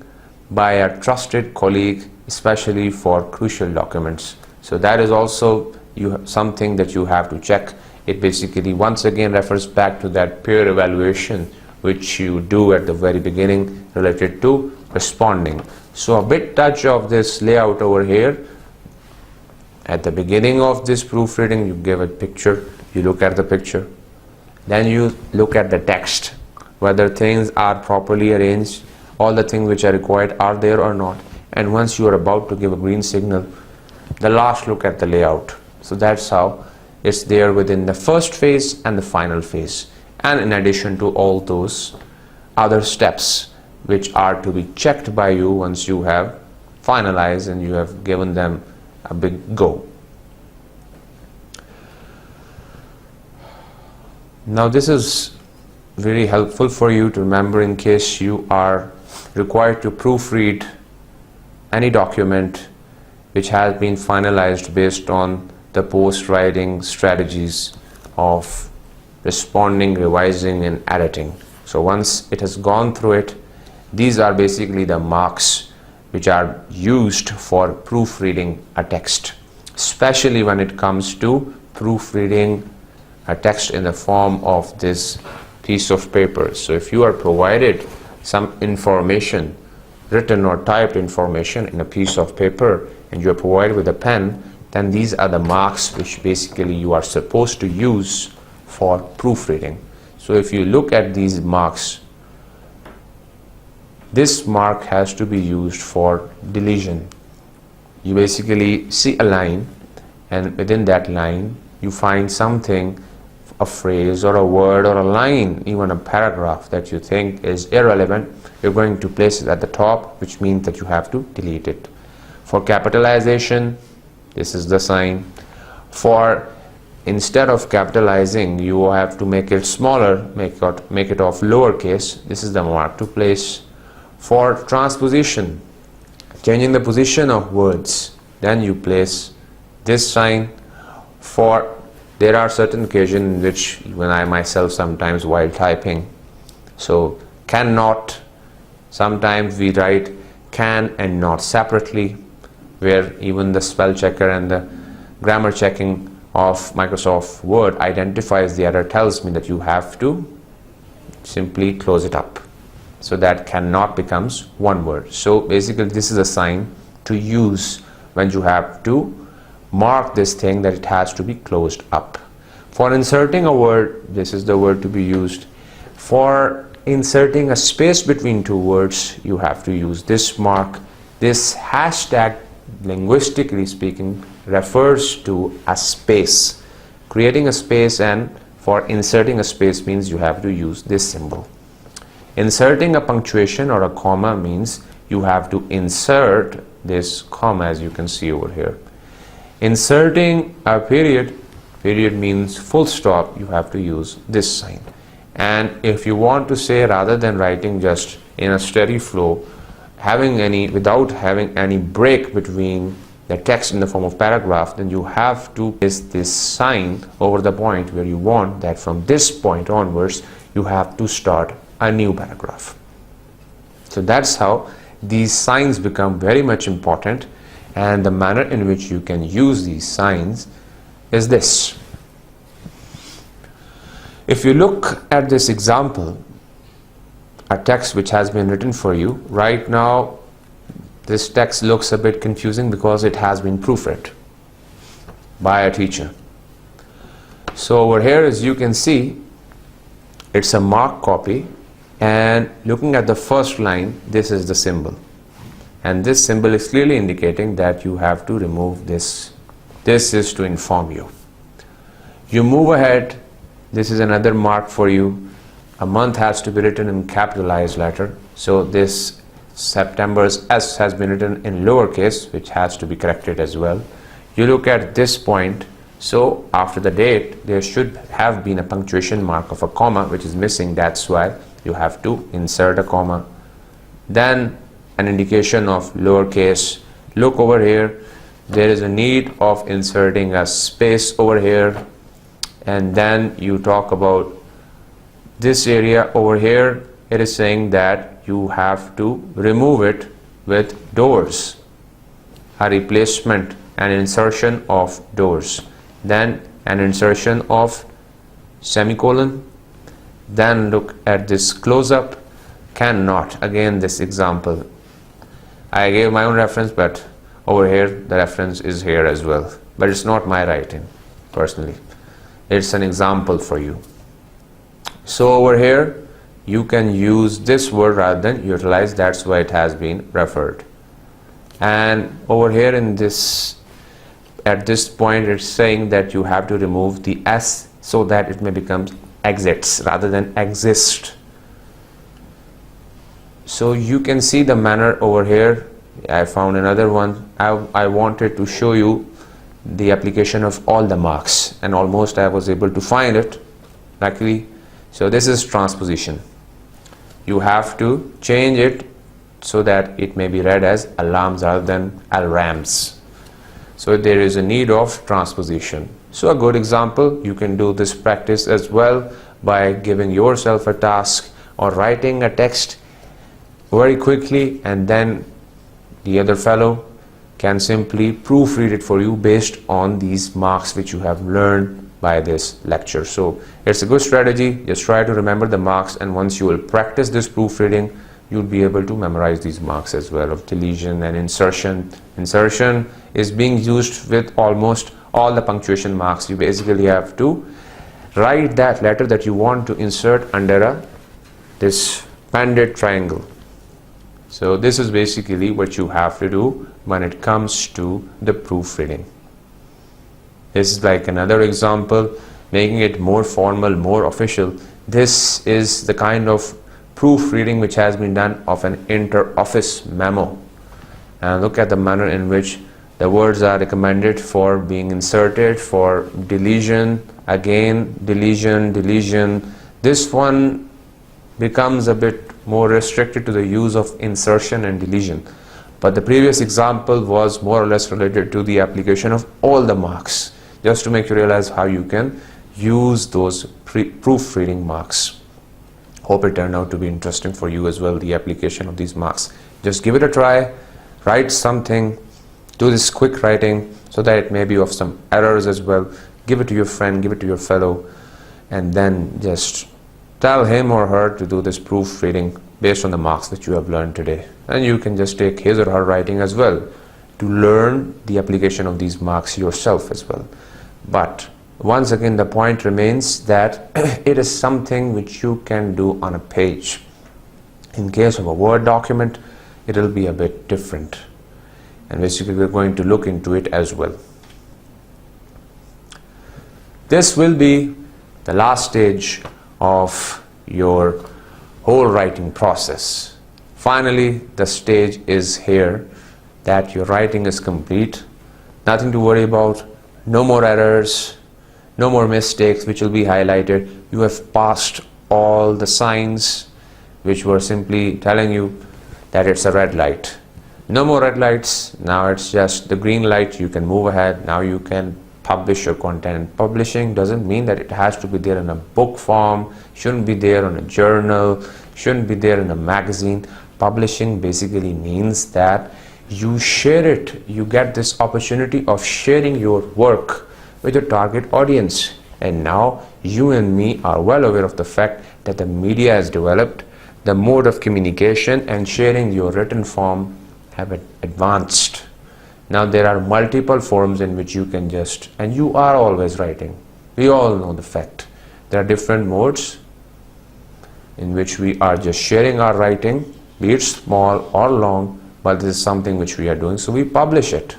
by a trusted colleague, especially for crucial documents. So that is also something that you have to check. It basically once again refers back to that peer evaluation which you do at the very beginning related to responding. So a bit touch of this layout over here. At the beginning of this proofreading, you give a picture, you look at the picture, then you look at the text, whether things are properly arranged, all the things which are required are there or not. And once you are about to give a green signal, the last look at the layout. So that's how it's there within the first phase and the final phase, and in addition to all those other steps which are to be checked by you once you have finalized and you have given them a big go. Now this is very helpful for you to remember in case you are required to proofread any document which has been finalized based on the post-writing strategies of responding, revising, and editing. So once it has gone through it, these are basically the marks which are used for proofreading a text, especially when it comes to proofreading a text in the form of this piece of paper. So if you are provided some information, written or typed information in a piece of paper, and you are provided with a pen, then these are the marks which basically you are supposed to use for proofreading. So if you look at these marks, this mark has to be used for deletion. You basically see a line, and within that line you find something, a phrase or a word or a line, even a paragraph that you think is irrelevant. You're going to place it at the top, which means that you have to delete it. For capitalization, this is the sign. For instead of capitalizing, you have to make it smaller, make it of lowercase. This is the mark to place. For transposition, changing the position of words, then you place this sign. For there are certain occasions in which when I myself sometimes while typing, so cannot, sometimes we write can and not separately, where even the spell checker and the grammar checking of Microsoft Word identifies the error, tells me that you have to simply close it up. So that cannot becomes one word. So basically this is a sign to use when you have to mark this thing that it has to be closed up. For inserting a word, this is the word to be used. For inserting a space between two words, you have to use this mark. This hashtag, linguistically speaking, refers to a space. Creating a space, and for inserting a space means you have to use this symbol. Inserting a punctuation or a comma means you have to insert this comma, as you can see over here. Inserting a period means full stop, you have to use this sign. And if you want to say, rather than writing just in a steady flow, without having any break between the text in the form of paragraph, then you have to place this sign over the point where you want that from this point onwards you have to start a new paragraph. So that's how these signs become very much important, and the manner in which you can use these signs is this. If you look at this example, a text which has been written for you right now, this text looks a bit confusing because it has been proofread by a teacher. So over here, as you can see, it's a marked copy, and looking at the first line, this is the symbol, and this symbol is clearly indicating that you have to remove this. This is to inform you. You move ahead, this is another mark for you. A month has to be written in capitalized letter, so this September's S has been written in lowercase, which has to be corrected as well. You look at this point, so after the date there should have been a punctuation mark of a comma which is missing, that's why you have to insert a comma. Then an indication of lowercase. Look over here, there is a need of inserting a space over here, and then you talk about this area over here. It is saying that you have to remove it with doors, a replacement, an insertion of doors, then an insertion of semicolon. Then look at this close-up, cannot. Again, this example, I gave my own reference, but over here the reference is here as well, but it's not my writing personally, it's an example for you. So over here you can use this word rather than utilize, that's why it has been referred. And over here in this, at this point, it's saying that you have to remove the S so that it may become exits rather than exist. So you can see the manner over here. I found another one. I wanted to show you the application of all the marks, and almost I was able to find it luckily. So this is transposition. You have to change it so that it may be read as alarms rather than alarms. So there is a need of transposition. So a good example, you can do this practice as well by giving yourself a task or writing a text very quickly, and then the other fellow can simply proofread it for you based on these marks which you have learned by this lecture. So it's a good strategy. Just try to remember the marks, and once you will practice this proofreading, you'll be able to memorize these marks as well of deletion and insertion. Insertion is being used with almost all the punctuation marks. You basically have to write that letter that you want to insert under this banded triangle. So this is basically what you have to do when it comes to the proofreading. This is like another example, making it more formal, more official. This is the kind of proofreading which has been done of an inter-office memo. And look at the manner in which The words are recommended for being inserted, for deletion, again deletion, deletion. This one becomes a bit more restricted to the use of insertion and deletion. But the previous example was more or less related to the application of all the marks, just to make you realize how you can use those proofreading marks. Hope it turned out to be interesting for you as well, the application of these marks. Just give it a try, write something, do this quick writing so that it may be of some errors as well. Give it to your friend, give it to your fellow, and then just tell him or her to do this proofreading based on the marks that you have learned today. And you can just take his or her writing as well to learn the application of these marks yourself as well. But once again, the point remains that it is something which you can do on a page. In case of a Word document, it will be a bit different. And basically, we're going to look into it as well. This will be the last stage of your whole writing process. Finally, the stage is here that your writing is complete. Nothing to worry about, no more errors, no more mistakes which will be highlighted. You have passed all the signs which were simply telling you that it's a red light. No more red lights, now it's just the green light. You can move ahead, now you can publish your content. Publishing doesn't mean that it has to be there in a book form, shouldn't be there on a journal, shouldn't be there in a magazine. Publishing basically means that you share it, you get this opportunity of sharing your work with your target audience. And now you and me are well aware of the fact that the media has developed, the mode of communication and sharing your written form have advanced. Now there are multiple forms in which you can just, and you are always writing. We all know the fact. There are different modes in which we are just sharing our writing, be it small or long, but this is something which we are doing, so we publish it.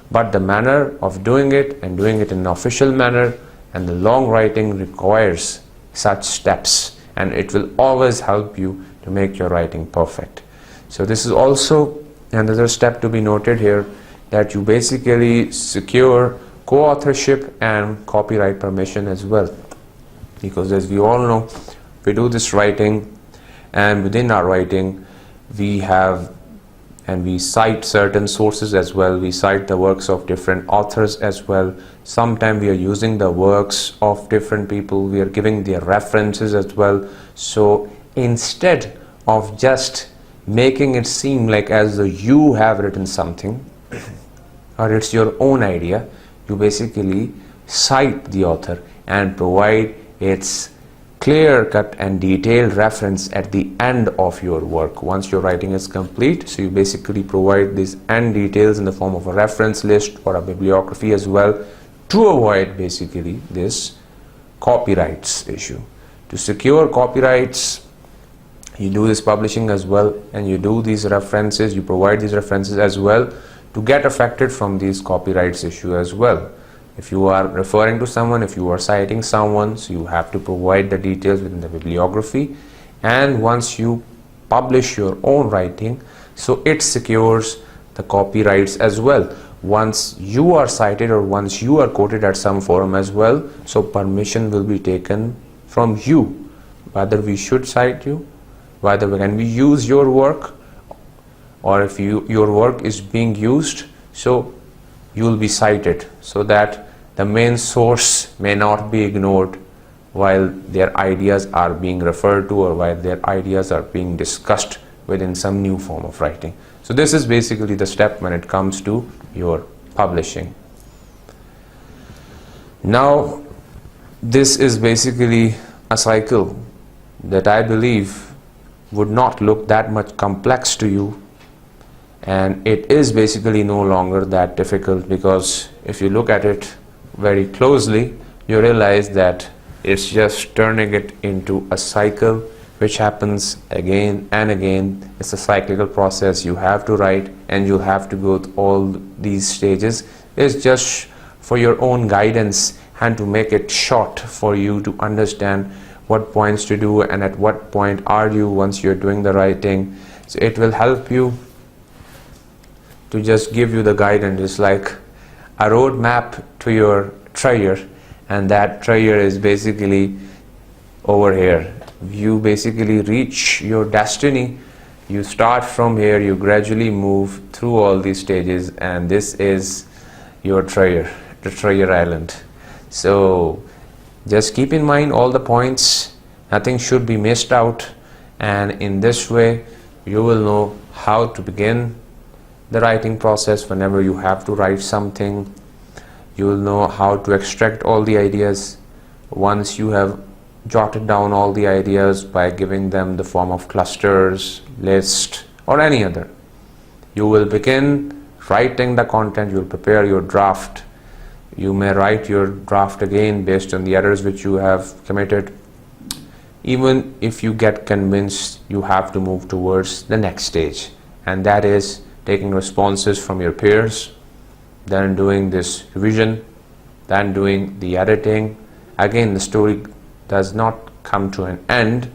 But the manner of doing it and doing it in an official manner and the long writing requires such steps, and it will always help you to make your writing perfect. So this is also another step to be noted here, that you basically secure co-authorship and copyright permission as well, because as we all know, we do this writing, and within our writing we have and we cite certain sources as well. We cite the works of different authors as well. Sometimes we are using the works of different people, we are giving their references as well. So instead of just making it seem like as though you have written something or it's your own idea, you basically cite the author and provide its clear-cut and detailed reference at the end of your work once your writing is complete. So you basically provide these end details in the form of a reference list or a bibliography as well, to avoid basically this copyrights issue. To secure copyrights, you do this publishing as well, and you do these references, you provide these references as well to get affected from these copyrights issue as well. If you are referring to someone, if you are citing someone, so you have to provide the details within the bibliography. And once you publish your own writing, so it secures the copyrights as well. Once you are cited or once you are quoted at some forum as well, so permission will be taken from you, whether we should cite you, whether can we use your work, or if your work is being used, so you will be cited, so that the main source may not be ignored while their ideas are being referred to or while their ideas are being discussed within some new form of writing. So this is basically the step when it comes to your publishing. Now this is basically a cycle that I believe would not look that much complex to you, and it is basically no longer that difficult, because if you look at it very closely, you realize that it's just turning it into a cycle which happens again and again. It's a cyclical process. You have to write and you have to go through all these stages. It's just for your own guidance and to make it short for you to understand what points to do and at what point are you once you're doing the writing. So it will help you to just give you the guidance. It's like a road map to your treasure, and that treasure is basically over here. You basically reach your destiny. You start from here, you gradually move through all these stages, and this is your treasure, the treasure island. So just keep in mind all the points, nothing should be missed out, and in this way you will know how to begin the writing process. Whenever you have to write something, you will know how to extract all the ideas. Once you have jotted down all the ideas by giving them the form of clusters, list, or any other, you will begin writing the content. You will prepare your draft. You may write your draft again based on the errors which you have committed. Even if you get convinced, you have to move towards the next stage, and that is taking responses from your peers, then doing this revision, then doing the editing. Again, the story does not come to an end.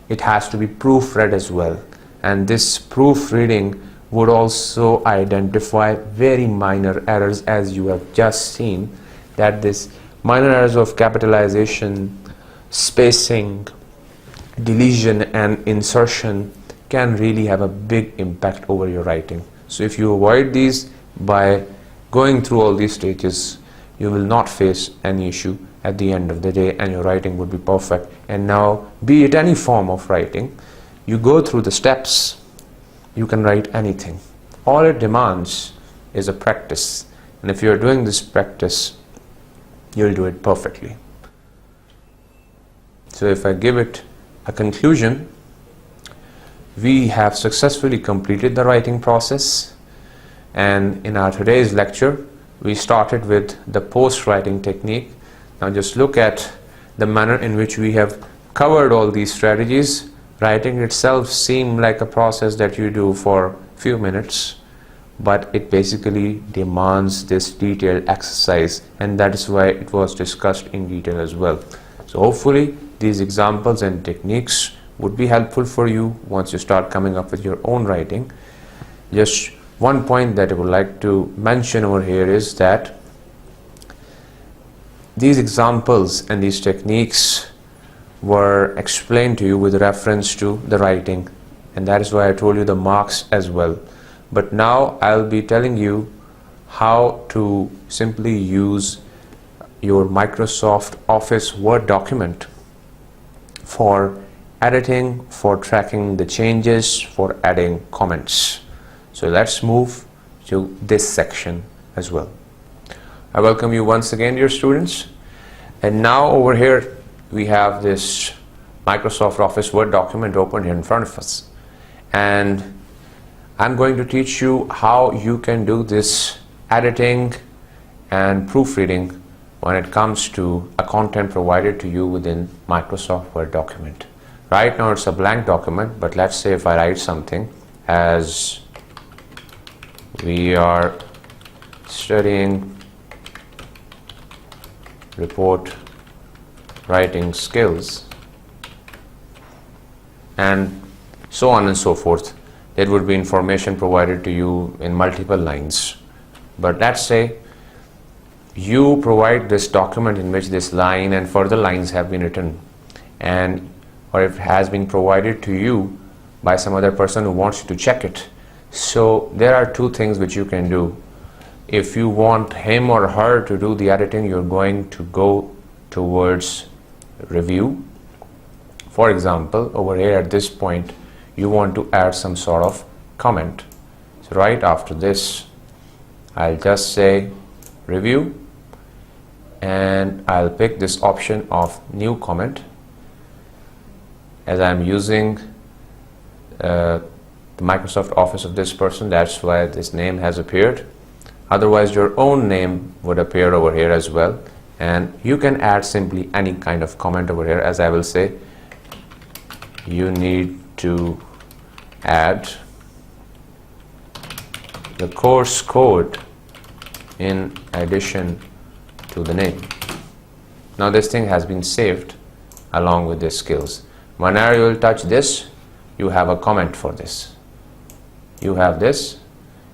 It has to be proofread as well, and this proofreading would also identify very minor errors, as you have just seen that this minor errors of capitalization, spacing, deletion and insertion can really have a big impact over your writing. So if you avoid these by going through all these stages, you will not face any issue at the end of the day, and your writing would be perfect. And now, be it any form of writing, you go through the steps, you can write anything. All it demands is a practice, and if you're doing this practice, you'll do it perfectly. So if I give it a conclusion, we have successfully completed the writing process, and in our today's lecture we started with the post-writing technique. Now just look at the manner in which we have covered all these strategies. Writing itself seemed like a process that you do for few minutes, but it basically demands this detailed exercise, and that is why it was discussed in detail as well. So hopefully these examples and techniques would be helpful for you once you start coming up with your own writing. Just one point that I would like to mention over here is that these examples and these techniques were explained to you with reference to the writing, and that is why I told you the marks as well. But now I'll be telling you how to simply use your Microsoft Office Word document for editing, for tracking the changes, for adding comments. So let's move to this section as well. I welcome you once again, dear students. And now over here we have this Microsoft Office Word document open here in front of us, and I'm going to teach you how you can do this editing and proofreading when it comes to a content provided to you within Microsoft Word document. Right now it's a blank document, but let's say if I write something as we are studying report writing skills and so on and so forth. There would be information provided to you in multiple lines, but let's say you provide this document in which this line and further lines have been written, and or it has been provided to you by some other person who wants you to check it. So there are two things which you can do. If you want him or her to do the editing, you're going to go towards review. For example, over here at this point you want to add some sort of comment. So right after this I'll just say review, and I'll pick this option of new comment. As I'm using the Microsoft Office of this person, that's why this name has appeared. Otherwise your own name would appear over here as well, and you can add simply any kind of comment over here. As I will say, you need to add the course code in addition to the name. Now this thing has been saved along with the skills. Whenever you will touch this, you have a comment for this. You have this,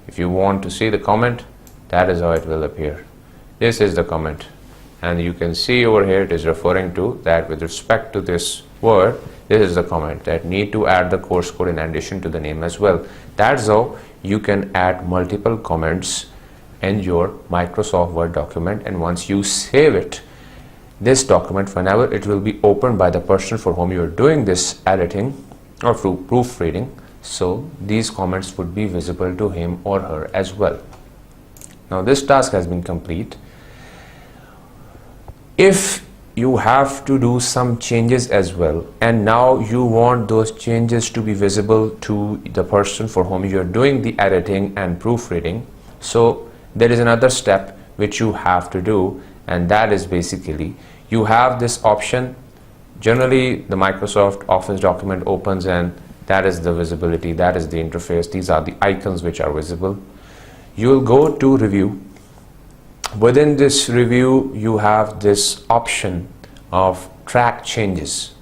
If you want to see the comment, that is how it will appear. This is the comment, and you can see over here it is referring to that with respect to this word. This is the comment that need to add the course code in addition to the name as well. That's how you can add multiple comments in your Microsoft Word document, and once you save it, this document, whenever it will be opened by the person for whom you are doing this editing or proofreading, so these comments would be visible to him or her as well. Now this task has been complete. If you have to do some changes as well, and now you want those changes to be visible to the person for whom you are doing the editing and proofreading, so there is another step which you have to do, and that is basically you have this option. Generally the Microsoft Office document opens, and that is the visibility, that is the interface, these are the icons which are visible. You will go to review. Within this review you have this option of track changes.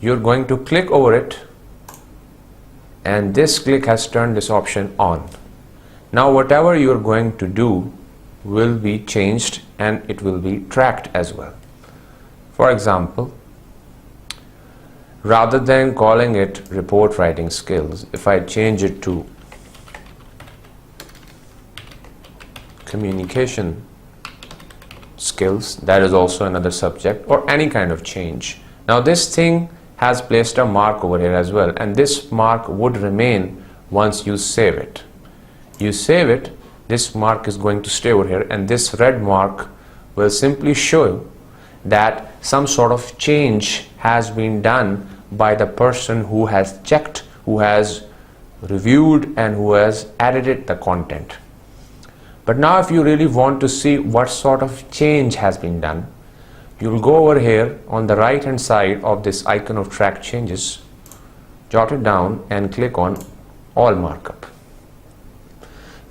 You're going to click over it, and this click has turned this option on. Now whatever you're going to do will be changed and it will be tracked as well. For example, rather than calling it report writing skills, if I change it to communication skills, that is also another subject, or any kind of change. Now this thing has placed a mark over here as well, and this mark would remain once you save it. You save it, this mark is going to stay over here, and this red mark will simply show that some sort of change has been done by the person who has checked, who has reviewed, and who has edited the content. But now if you really want to see what sort of change has been done, you will go over here on the right hand side of this icon of track changes, jot it down and click on all markup.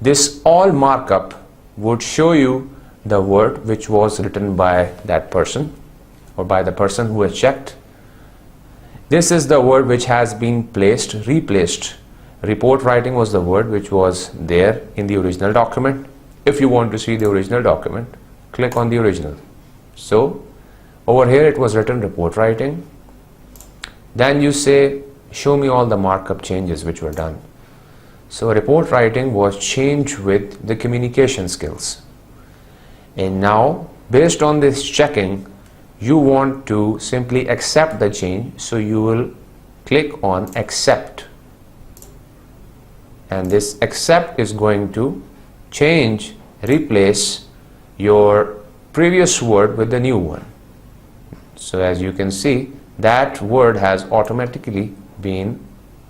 This all markup would show you the word which was written by that person or by the person who has checked. This is the word which has been replaced. Report writing was the word which was there in the original document. If you want to see the original document, click on the original. So over here it was written report writing. Then you say show me all the markup changes which were done. So report writing was changed with the communication skills. And now based on this checking, you want to simply accept the change, so you will click on accept, and this accept is going to replace your previous word with the new one. So as you can see, that word has automatically been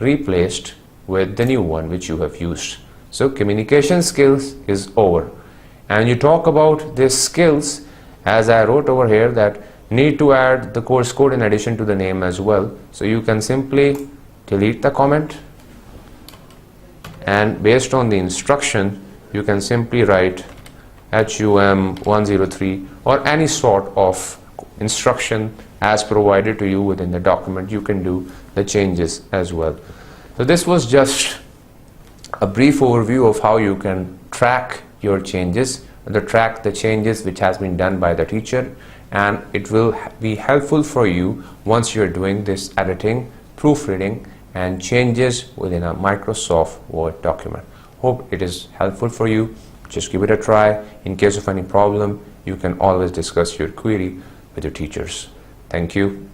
replaced with the new one which you have used. So communication skills is over. And you talk about these skills, as I wrote over here, that need to add the course code in addition to the name as well. So you can simply delete the comment, and based on the instruction you can simply write HUM120 or any sort of instruction as provided to you within the document. You can do the changes as well. So this was just a brief overview of how you can track your changes, track the changes which has been done by the teacher, and it will be helpful for you once you're doing this editing, proofreading and changes within a Microsoft Word document. Hope it is helpful for you. Just give it a try. In case of any problem, you can always discuss your query with your teachers. Thank you.